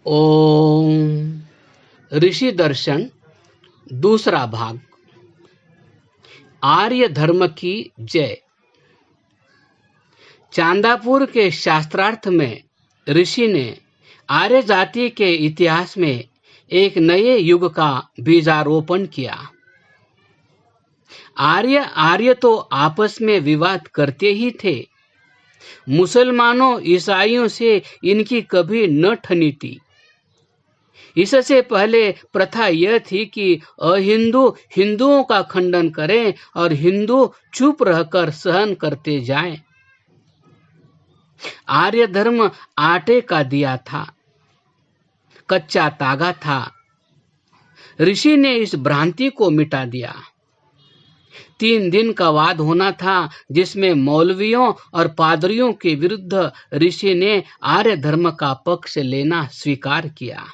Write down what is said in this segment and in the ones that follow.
ओम। ऋषि दर्शन दूसरा भाग। आर्य धर्म की जय। चांदापुर के शास्त्रार्थ में ऋषि ने आर्य जाति के इतिहास में एक नए युग का बीजारोपण किया। आर्य तो आपस में विवाद करते ही थे। मुसलमानों ईसाइयों से इनकी कभी न ठनी थी। इससे पहले प्रथा यह थी कि अहिंदू हिंदुओं का खंडन करें और हिंदू चुप रहकर सहन करते जाएं। आर्य धर्म आटे का दिया था, कच्चा तागा था। ऋषि ने इस भ्रांति को मिटा दिया। 3 दिन का वाद होना था, जिसमें मौलवियों और पादरियों के विरुद्ध ऋषि ने आर्य धर्म का पक्ष लेना स्वीकार किया।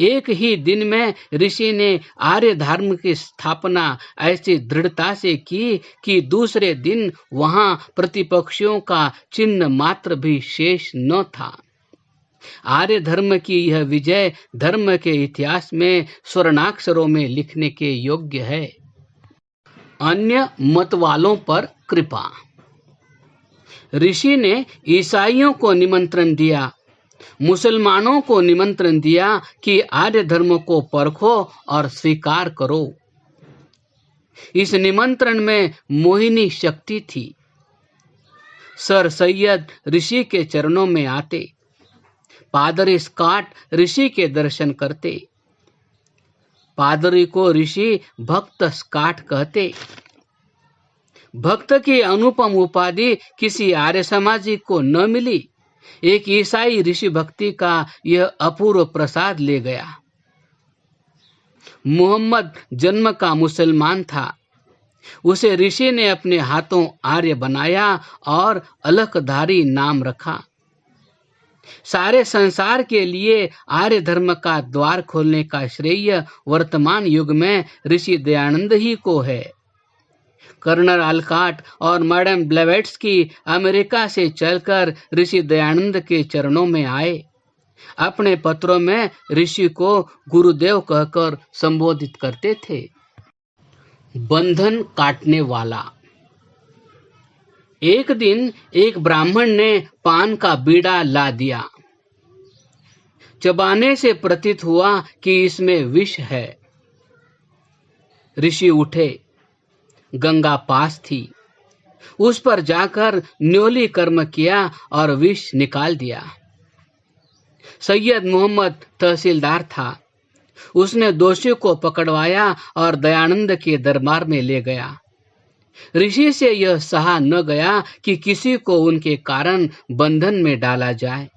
एक ही दिन में ऋषि ने आर्य धर्म की स्थापना ऐसी दृढ़ता से की कि दूसरे दिन वहां प्रतिपक्षियों का चिन्ह मात्र भी शेष न था। आर्य धर्म की यह विजय धर्म के इतिहास में स्वर्णाक्षरों में लिखने के योग्य है। अन्य मत वालों पर कृपा। ऋषि ने ईसाइयों को निमंत्रण दिया, मुसलमानों को निमंत्रण दिया कि आर्य धर्म को परखो और स्वीकार करो। इस निमंत्रण में मोहिनी शक्ति थी। सर सैयद ऋषि के चरणों में आते, पादरी स्कॉट ऋषि के दर्शन करते। पादरी को ऋषि भक्त स्कॉट कहते। भक्त की अनुपम उपाधि किसी आर्य समाजी को न मिली। एक ईसाई ऋषि भक्ति का यह अपूर्व प्रसाद ले गया। मोहम्मद जन्म का मुसलमान था। उसे ऋषि ने अपने हाथों आर्य बनाया और अलखधारी नाम रखा। सारे संसार के लिए आर्य धर्म का द्वार खोलने का श्रेय वर्तमान युग में ऋषि दयानंद ही को है। कर्नल आलकाट और मैडम ब्लेवेट्स्की अमेरिका से चलकर ऋषि दयानंद के चरणों में आए। अपने पत्रों में ऋषि को गुरुदेव कहकर संबोधित करते थे। बंधन काटने वाला। एक दिन एक ब्राह्मण ने पान का बीड़ा ला दिया। चबाने से प्रतीत हुआ कि इसमें विष है। ऋषि उठे। गंगा पास थी। उस पर जाकर न्योली कर्म किया और विष निकाल दिया। सैयद मोहम्मद तहसीलदार था। उसने दोषी को पकड़वाया और दयानंद के दरबार में ले गया। ऋषि से यह सहा न गया कि किसी को उनके कारण बंधन में डाला जाए।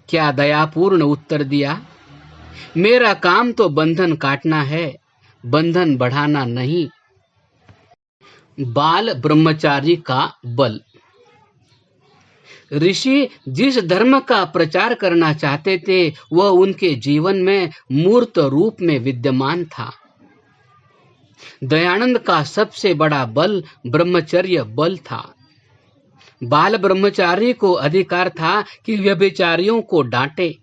क्या दयापूर्ण उत्तर दिया, मेरा काम तो बंधन काटना है, बंधन बढ़ाना नहीं। बाल ब्रह्मचारी का बल। ऋषि जिस धर्म का प्रचार करना चाहते थे वह उनके जीवन में मूर्त रूप में विद्यमान था। दयानंद का सबसे बड़ा बल ब्रह्मचर्य बल था। बाल ब्रह्मचारी को अधिकार था कि व्यभिचारियों को डांटे।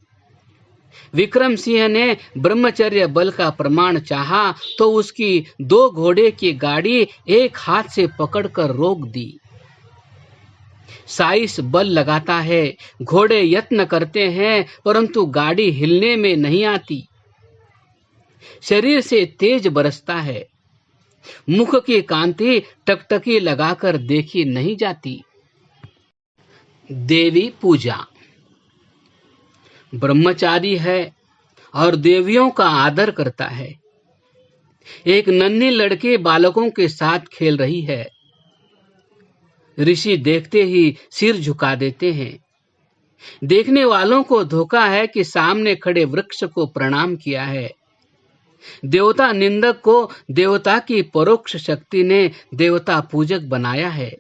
विक्रम सिंह ने ब्रह्मचर्य बल का प्रमाण चाहा तो उसकी 2 घोड़े की गाड़ी एक हाथ से पकड़कर रोक दी। साइस बल लगाता है, घोड़े यत्न करते हैं परंतु गाड़ी हिलने में नहीं आती। शरीर से तेज बरसता है, मुख की कांति टकटकी लगाकर देखी नहीं जाती। देवी पूजा। ब्रह्मचारी है और देवियों का आदर करता है। एक नन्ही लड़की बालकों के साथ खेल रही है। ऋषि देखते ही सिर झुका देते हैं। देखने वालों को धोखा है कि सामने खड़े वृक्ष को प्रणाम किया है। देवता निंदक को देवता की परोक्ष शक्ति ने देवता पूजक बनाया है।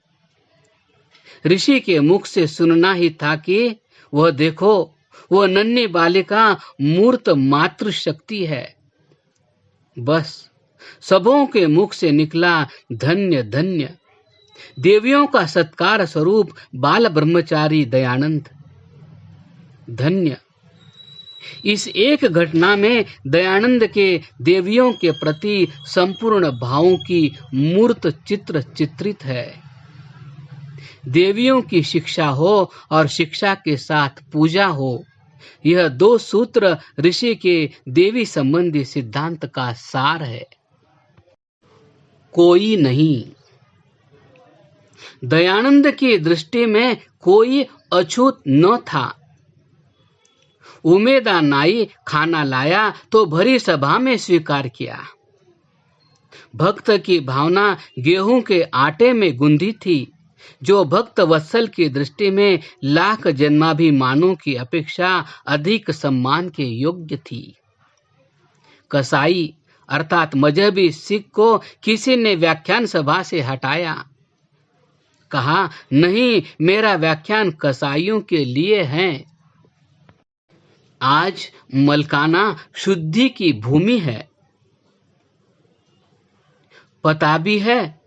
ऋषि के मुख से सुनना ही था कि वह देखो, वह नन्ही बालिका मूर्त मातृशक्ति है। बस सबों के मुख से निकला धन्य धन्य। देवियों का सत्कार स्वरूप बाल ब्रह्मचारी दयानंद। धन्य। इस एक घटना में दयानंद के देवियों के प्रति संपूर्ण भावों की मूर्त चित्र चित्रित है। देवियों की शिक्षा हो और शिक्षा के साथ पूजा हो, यह दो सूत्र ऋषि के देवी संबंधी सिद्धांत का सार है। कोई नहीं। दयानंद की दृष्टि में कोई अछूत न था। उमेदा नाई खाना लाया तो भरी सभा में स्वीकार किया। भक्त की भावना गेहूं के आटे में गुंधी थी, जो भक्त वत्सल की दृष्टि में लाख जन्माभिमानों की अपेक्षा अधिक सम्मान के योग्य थी। कसाई अर्थात मजहबी सिख को किसी ने व्याख्यान सभा से हटाया। कहा, नहीं, मेरा व्याख्यान कसाईयों के लिए है। आज मलकाना शुद्धि की भूमि है। पता भी है,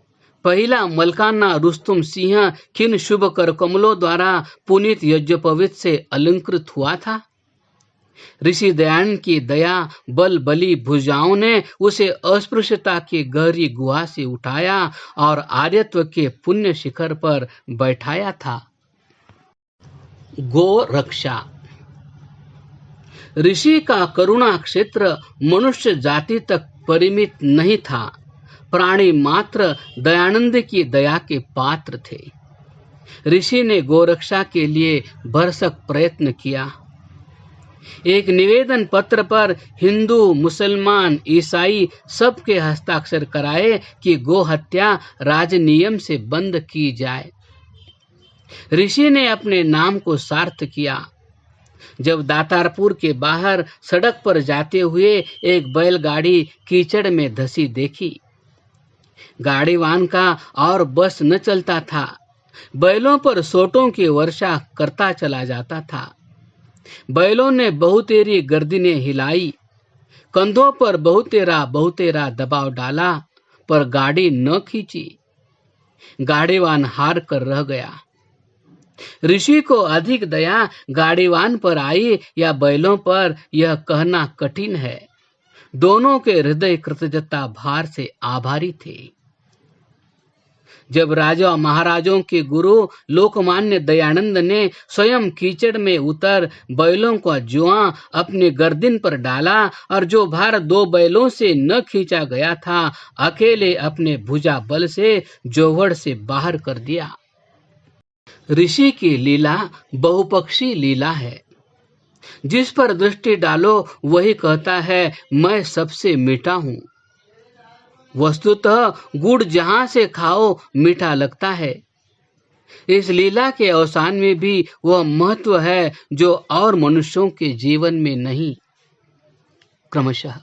पहला मलकाना रुस्तुम सिंह किन शुभ कर कमलों द्वारा पुनीत यज्ञोपवीत से अलंकृत हुआ था। ऋषि दयानंद की दया बल बली भुजाओं ने उसे अस्पृश्यता की गहरी गुहा से उठाया और आर्यत्व के पुण्य शिखर पर बैठाया था। गो रक्षा। ऋषि का करुणा क्षेत्र मनुष्य जाति तक परिमित नहीं था। प्राणी मात्र दयानंद की दया के पात्र थे। ऋषि ने गोरक्षा के लिए भरसक प्रयत्न किया। एक निवेदन पत्र पर हिंदू, मुसलमान, ईसाई सबके हस्ताक्षर कराए कि गो हत्या राजनियम से बंद की जाए। ऋषि ने अपने नाम को सार्थ किया। जब दातारपुर के बाहर सड़क पर जाते हुए एक बैलगाड़ी कीचड़ में धसी देखी। गाड़ीवान का और बस न चलता था। बैलों पर सोटों की वर्षा करता चला जाता था। बैलों ने बहुतेरी गर्दनें हिलाई, कंधों पर बहुतेरा दबाव डाला, पर गाड़ी न खींची। गाड़ीवान हार कर रह गया। ऋषि को अधिक दया गाड़ीवान पर आई या बैलों पर, यह कहना कठिन है। दोनों के हृदय कृतज्ञता भार से आभारी थे। जब राजा महाराजों के गुरु लोकमान्य दयानंद ने स्वयं कीचड़ में उतर बैलों का जुआ अपने गर्दन पर डाला और जो भार दो बैलों से न खींचा गया था, अकेले अपने भुजा बल से जोहड़ से बाहर कर दिया। ऋषि की लीला बहुपक्षी लीला है। जिस पर दृष्टि डालो वही कहता है, मैं सबसे मीठा हूँ। वस्तुतः गुड़ जहां से खाओ मीठा लगता है। इस लीला के अवसान में भी वह महत्व है जो और मनुष्यों के जीवन में नहीं। क्रमशः